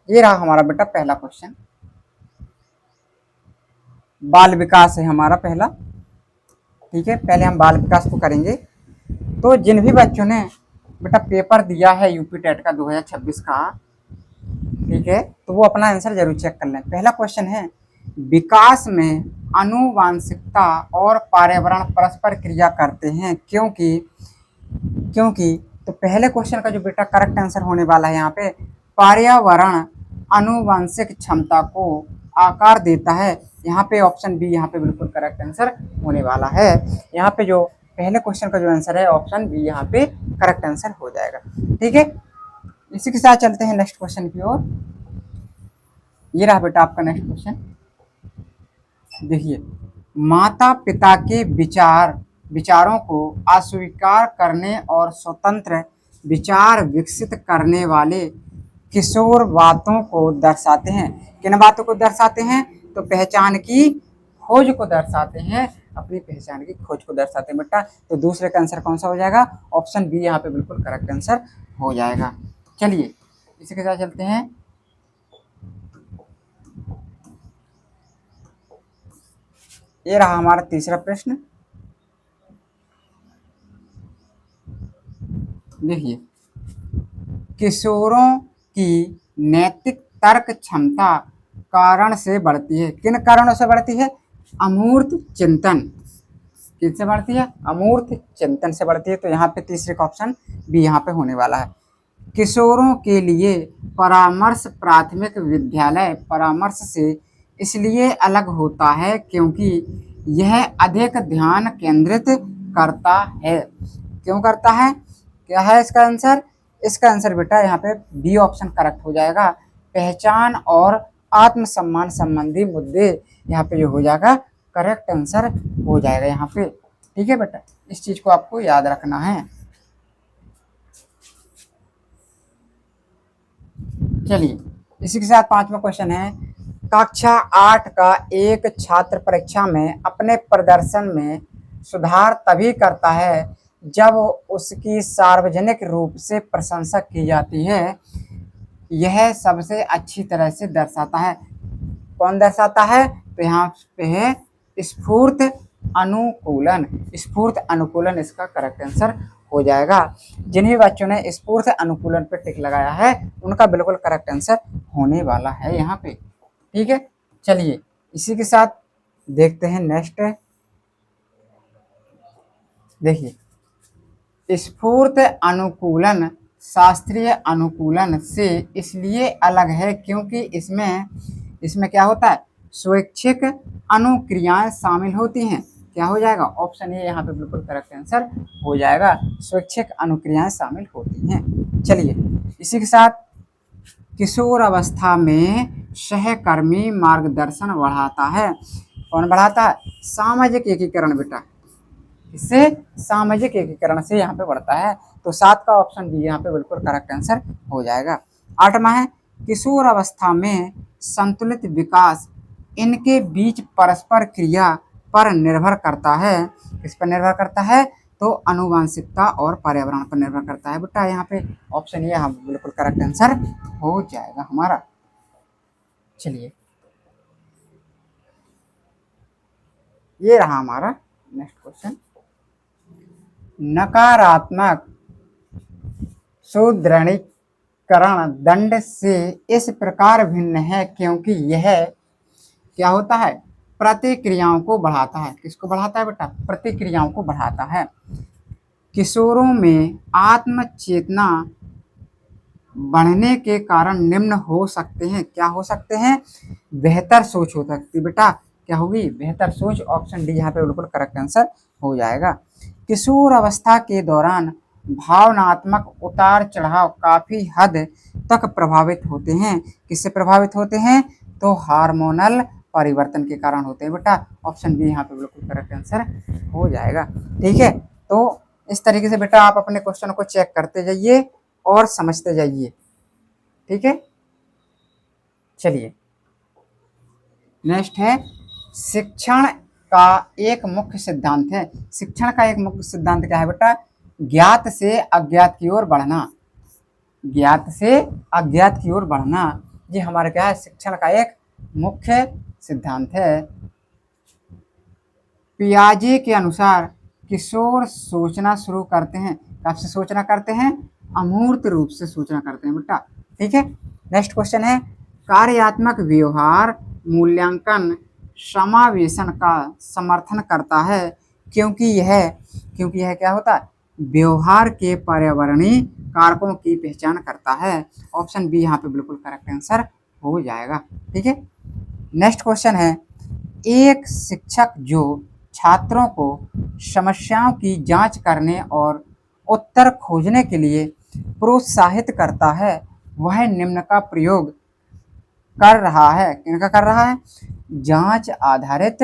ये रहा हमारा बेटा पहला क्वेश्चन। बाल विकास है हमारा पहला। ठीक है, पहले हम बाल विकास को करेंगे। तो जिन भी बच्चों ने बेटा पेपर दिया है यूपी टेट का 2026 का, ठीक है, तो वो अपना आंसर जरूर चेक कर लें। पहला क्वेश्चन है, विकास में आनुवांशिकता और पर्यावरण परस्पर क्रिया करते हैं क्योंकि क्योंकि तो पहले क्वेश्चन का जो बेटा करेक्ट आंसर होने वाला है यहाँ पे, पर्यावरण आनुवांशिक क्षमता को आकार देता है। यहाँ पे ऑप्शन बी यहाँ पे बिल्कुल करेक्ट आंसर होने वाला है। यहाँ पे जो पहले क्वेश्चन का जो आंसर है ऑप्शन बी यहाँ पे करेक्ट आंसर हो जाएगा। ठीक है, इसी के साथ चलते हैं नेक्स्ट क्वेश्चन की ओर। ये रहा बेटा आपका नेक्स्ट क्वेश्चन। देखिए, माता पिता के विचारों को अस्वीकार करने और स्वतंत्र विचार विकसित करने वाले किशोर बातों को दर्शाते हैं। किन बातों को दर्शाते हैं? तो पहचान की खोज को दर्शाते हैं, अपनी पहचान की खोज को दर्शाते हैं बेटा। तो दूसरे का आंसर कौन सा हो जाएगा? ऑप्शन बी यहाँ पे बिल्कुल करेक्ट आंसर हो जाएगा। चलिए इसी के साथ चलते हैं। ये रहा हमारा तीसरा प्रश्न। देखिए, किशोरों की नैतिक तर्क क्षमता कारण से बढ़ती है। किन कारणों से बढ़ती है? अमूर्त चिंतन। किससे बढ़ती है? अमूर्त चिंतन से बढ़ती है। तो यहाँ पे तीसरे का ऑप्शन बी यहाँ पे होने वाला है। किशोरों के लिए परामर्श प्राथमिक विद्यालय परामर्श से इसलिए अलग होता है क्योंकि यह अधिक ध्यान केंद्रित करता है। क्यों करता है? क्या है इसका आंसर? इसका आंसर बेटा यहाँ पे बी ऑप्शन करेक्ट हो जाएगा। पहचान और आत्मसम्मान संबंधी मुद्दे यहाँ पे जो हो जाएगा करेक्ट आंसर हो जाएगा यहाँ पे। ठीक है बेटा, इस चीज को आपको याद रखना है। चलिए इसी के साथ पांचवा क्वेश्चन है, कक्षा 8 का एक छात्र परीक्षा में अपने प्रदर्शन में सुधार तभी करता है जब उसकी सार्वजनिक रूप से प्रशंसा की जाती है। यह सबसे अच्छी तरह से दर्शाता है। कौन दर्शाता है? तो यहाँ पे है स्फूर्त अनुकूलन। स्फूर्त अनुकूलन इसका करेक्ट आंसर हो जाएगा। जिन्हीं बच्चों ने स्फूर्त अनुकूलन पे टिक लगाया है उनका बिल्कुल करेक्ट आंसर होने वाला है यहाँ पे। ठीक है, चलिए इसी के साथ देखते हैं नेक्स्ट। देखिए, स्फूर्त अनुकूलन शास्त्रीय अनुकूलन से इसलिए अलग है क्योंकि इसमें क्या होता है? स्वैच्छिक अनुक्रियाएं शामिल होती हैं। क्या हो जाएगा? ऑप्शन ए यहाँ पे बिल्कुल करेक्ट आंसर हो जाएगा। स्वैच्छिक अनुक्रियाएं शामिल होती हैं। चलिए इसी के साथ, किशोर अवस्था में सहकर्मी मार्गदर्शन बढ़ाता है। कौन बढ़ाता है? सामाजिक एकीकरण बेटा। इससे सामाजिक एकीकरण से यहाँ पे बढ़ता है। तो 7 का ऑप्शन बी यहाँ पे बिल्कुल करेक्ट आंसर हो जाएगा। 8वां है, किशोर अवस्था में संतुलित विकास इनके बीच परस्पर क्रिया पर निर्भर करता है। किस पर निर्भर करता है? तो आनुवंशिकता और पर्यावरण पर निर्भर करता है बेटा। यहाँ पे ऑप्शन ये हम बिल्कुल करेक्ट आंसर हो जाएगा हमारा। चलिए ये रहा हमारा नेक्स्ट क्वेश्चन। नकारात्मक सुदृढ़ीकरण दंड से इस प्रकार भिन्न है क्योंकि यह क्या होता है? प्रतिक्रियाओं को बढ़ाता है। किसको बढ़ाता है बेटा? प्रतिक्रियाओं को बढ़ाता है। किशोरों में आत्म चेतना बढ़ने के कारण निम्न हो सकते हैं। क्या हो सकते हैं? बेहतर सोच हो सकती बेटा। क्या होगी? बेहतर सोच। ऑप्शन डी यहाँ पे बिल्कुल करेक्ट आंसर हो जाएगा। किशोर अवस्था के दौरान भावनात्मक उतार चढ़ाव काफी हद तक प्रभावित होते हैं। किससे प्रभावित होते हैं? तो हार्मोनल परिवर्तन के कारण होते हैं बेटा। ऑप्शन बी यहाँ पे बिल्कुल करेक्ट आंसर हो जाएगा। ठीक है, तो इस तरीके से बेटा आप अपने क्वेश्चन को चेक करते जाइए और समझते जाइए। ठीक है, चलिए नेक्स्ट है, शिक्षण का एक मुख्य सिद्धांत है। शिक्षण का एक मुख्य सिद्धांत क्या है बेटा? ज्ञात से अज्ञात की ओर बढ़ना। ज्ञात से अज्ञात की ओर बढ़ना। ये हमारा क्या है, शिक्षण का एक मुख्य सिद्धांत है। पियाजे के अनुसार किशोर सोचना शुरू करते हैं, कब से सोचना करते हैं, अमूर्त रूप से सूचना करते हैं बेटा। ठीक है, नेक्स्ट क्वेश्चन है, कार्यात्मक व्यवहार मूल्यांकन समावेशन का समर्थन करता है क्योंकि यह क्या होता है, व्यवहार के पर्यावरणीय कारकों की पहचान करता है। ऑप्शन बी यहाँ पे बिल्कुल करेक्ट आंसर हो जाएगा। ठीक है, नेक्स्ट क्वेश्चन है, एक शिक्षक जो छात्रों को समस्याओं की जांच करने और उत्तर खोजने के लिए प्रोत्साहित करता है वह निम्न का प्रयोग कर रहा है, किनका कर रहा है, जांच आधारित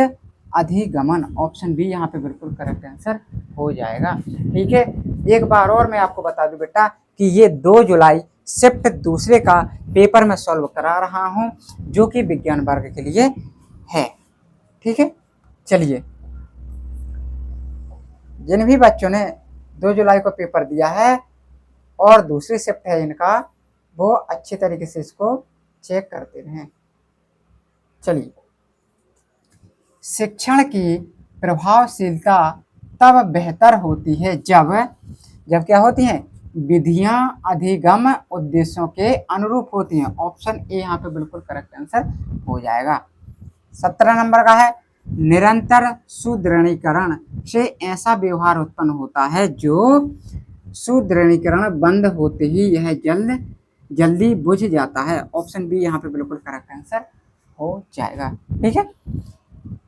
अधिगमन। ऑप्शन बी यहाँ पे बिल्कुल करेक्ट आंसर हो जाएगा। ठीक है, एक बार और मैं आपको बता दूं बेटा कि ये 2 जुलाई शिफ्ट दूसरे का पेपर में सॉल्व करा रहा हूं जो कि विज्ञान वर्ग के लिए है। ठीक है, चलिए, जिन भी बच्चों ने 2 जुलाई को पेपर दिया है और दूसरी शिफ्ट है इनका, वो अच्छी तरीके से इसको चेक करते रहें। चलिए, शिक्षण की प्रभावशीलता तब बेहतर होती है जब क्या होती हैं, विधियां अधिगम उद्देश्यों के अनुरूप होती हैं। ऑप्शन ए यहाँ पे बिल्कुल करेक्ट आंसर हो जाएगा। 17 नंबर का है, निरंतर सुदृढ़ीकरण से ऐसा व्यवहार उत्पन्न होता है जो सुदृढ़ीकरण बंद होते ही यह जल्दी बुझ जाता है। ऑप्शन बी यहाँ पे बिल्कुल करेक्ट आंसर हो जाएगा। ठीक है,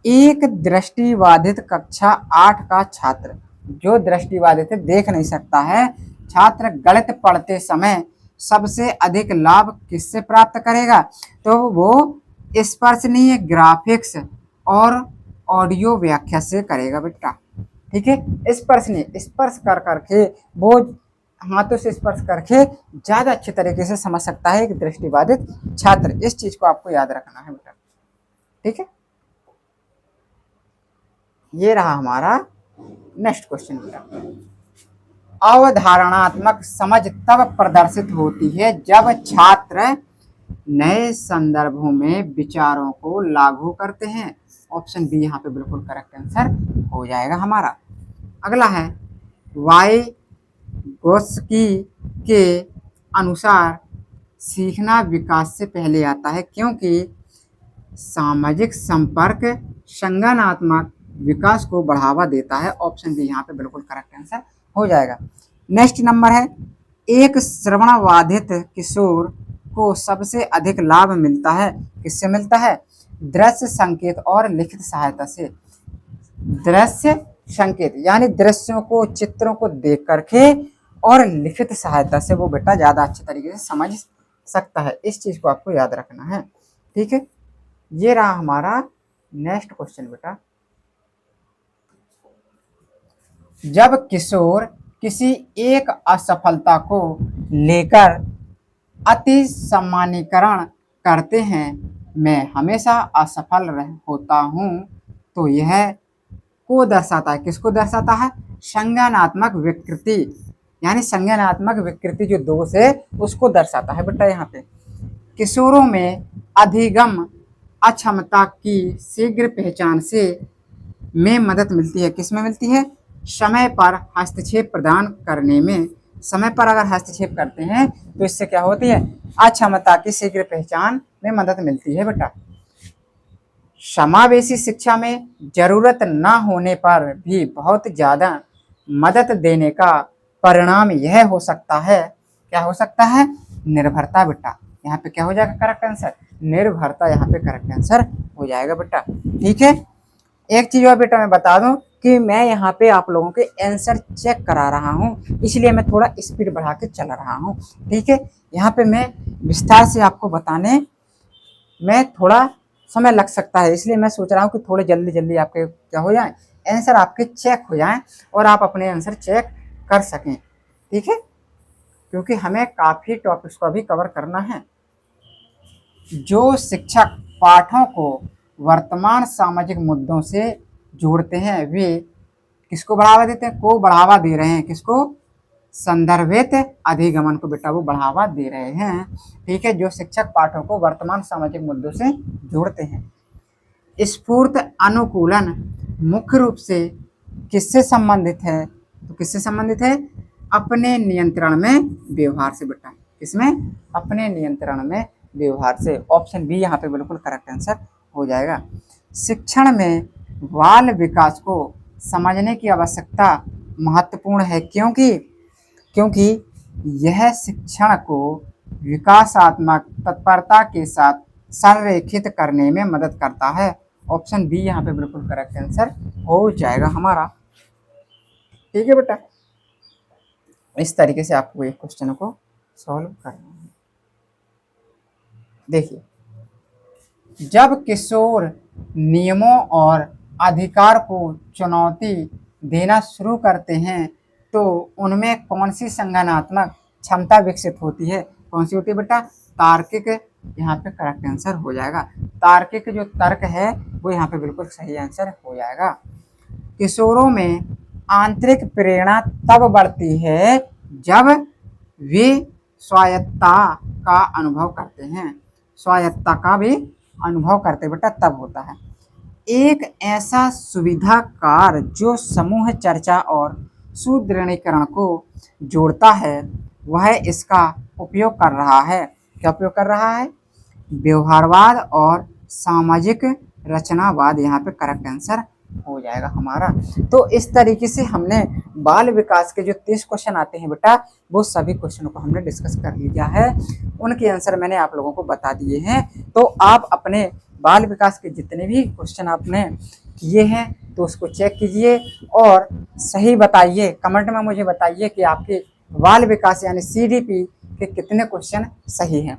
एक दृष्टिबाधित कक्षा 8 का छात्र, जो दृष्टिबाधित है, देख नहीं सकता है, छात्र गणित पढ़ते समय सबसे अधिक लाभ किससे प्राप्त करेगा, तो वो स्पर्शनीय ग्राफिक्स और ऑडियो व्याख्या से करेगा बेटा। ठीक है, स्पर्श कर करके, वो हाथों से स्पर्श करके ज्यादा अच्छे तरीके से समझ सकता है एक दृष्टिबाधित छात्र। इस चीज को आपको याद रखना है बेटा। ठीक है, ये रहा हमारा नेक्स्ट क्वेश्चन बेटा। अवधारणात्मक समझ तब प्रदर्शित होती है जब छात्र नए संदर्भों में विचारों को लागू करते हैं। ऑप्शन बी यहाँ पे बिल्कुल करेक्ट आंसर हो जाएगा हमारा। अगला है, वाइगोत्स्की के अनुसार सीखना विकास से पहले आता है क्योंकि सामाजिक संपर्क संज्ञानात्मक विकास को बढ़ावा देता है। ऑप्शन बी यहाँ पे बिल्कुल करेक्ट आंसर हो जाएगा। नेक्स्ट नंबर है, एक श्रवणबाधित किशोर को सबसे अधिक लाभ मिलता है, किससे मिलता है, दृश्य संकेत और लिखित सहायता से। दृश्य संकेत यानी दृश्यों को, चित्रों को देख करके और लिखित सहायता से वो बेटा ज्यादा अच्छे तरीके से समझ सकता है। इस चीज को आपको याद रखना है। ठीक है, ये रहा हमारा नेक्स्ट क्वेश्चन बेटा। जब किशोर किसी एक असफलता को लेकर अति सम्मानीकरण करते हैं, मैं हमेशा असफल होता हूँ, तो यह को दर्शाता है, किसको दर्शाता है, संज्ञानात्मक विकृति, यानी संज्ञानात्मक विकृति जो दोष है उसको दर्शाता है बेटा। यहाँ पे किशोरों में अधिगम अक्षमता की शीघ्र पहचान से में मदद मिलती है, किसमें मिलती है, समय पर हस्तक्षेप प्रदान करने में। समय पर अगर हस्तक्षेप करते हैं तो इससे क्या होती है, अक्षमता की शीघ्र पहचान में मदद मिलती है बेटा। समावेशी शिक्षा में जरूरत न होने पर भी बहुत ज्यादा मदद देने का परिणाम यह हो सकता है, क्या हो सकता है, निर्भरता बेटा। यहाँ पे क्या हो जाएगा करेक्ट आंसर, निर्भरता यहाँ पे करेक्ट आंसर हो जाएगा बेटा। ठीक है, एक चीज और बेटा मैं बता दूं कि मैं यहाँ पे आप लोगों के आंसर चेक करा रहा हूँ, इसलिए मैं थोड़ा स्पीड बढ़ा के चल रहा हूँ। ठीक है, यहाँ पे मैं विस्तार से आपको बताने में थोड़ा समय लग सकता है, इसलिए मैं सोच रहा हूँ कि थोड़े जल्दी आपके क्या हो जाए, आंसर आपके चेक हो जाएं और आप अपने आंसर चेक कर सकें। ठीक है, क्योंकि हमें काफ़ी टॉपिक्स को भी कवर करना है। जो शिक्षक पाठों को वर्तमान सामाजिक मुद्दों से जोड़ते हैं वे किसको बढ़ावा देते हैं, को बढ़ावा दे रहे हैं, किसको, संदर्भित अधिगमन को बेटा वो बढ़ावा दे रहे हैं। ठीक है, जो शिक्षक पाठों को वर्तमान सामाजिक मुद्दों से जोड़ते हैं। स्फूर्त अनुकूलन मुख्य रूप से किससे संबंधित है? तो किससे संबंधित है? अपने नियंत्रण में व्यवहार से बेटा। किसमें? अपने नियंत्रण में व्यवहार से। ऑप्शन बी यहाँ पे बिल्कुल करेक्ट आंसर हो जाएगा। शिक्षण में बाल विकास को समझने की आवश्यकता महत्वपूर्ण है, क्योंकि यह शिक्षण को विकासात्मक तत्परता के साथ संरेखित करने में मदद करता है। ऑप्शन बी यहाँ पे बिल्कुल करेक्ट आंसर हो जाएगा हमारा। ठीक है बेटा, इस तरीके से आपको एक क्वेश्चन को सॉल्व करना है। देखिए, जब किशोर नियमों और अधिकार को चुनौती देना शुरू करते हैं तो उनमें कौन सी संज्ञानात्मक क्षमता विकसित होती है? कौन सी होती है बेटा? तार्किक। यहाँ पे करेक्ट आंसर हो जाएगा। तार्किक जो तर्क है वो यहाँ पे बिल्कुल सही आंसर हो जाएगा। किशोरों में आंतरिक प्रेरणा तब बढ़ती है जब वे स्वायत्तता का अनुभव करते हैं। स्वायत्तता का भी अनुभव करते बेटा तब होता है। एक ऐसा सुविधा कार जो समूह चर्चा और सुदृढ़ीकरण को जोड़ता है वह इसका उपयोग कर रहा है। क्या उपयोग कर रहा है? व्यवहारवाद और सामाजिक रचनावाद यहाँ पे करेक्ट आंसर हो जाएगा हमारा। तो इस तरीके से हमने बाल विकास के जो 30 क्वेश्चन आते हैं बेटा वो सभी क्वेश्चनों को हमने डिस्कस कर लिया है। उनके आंसर मैंने आप लोगों को बता दिए हैं। तो आप अपने बाल विकास के जितने भी क्वेश्चन आपने किए हैं तो उसको चेक कीजिए और सही बताइए। कमेंट में मुझे बताइए कि आपके बाल विकास यानी CDP के कितने क्वेश्चन सही हैं।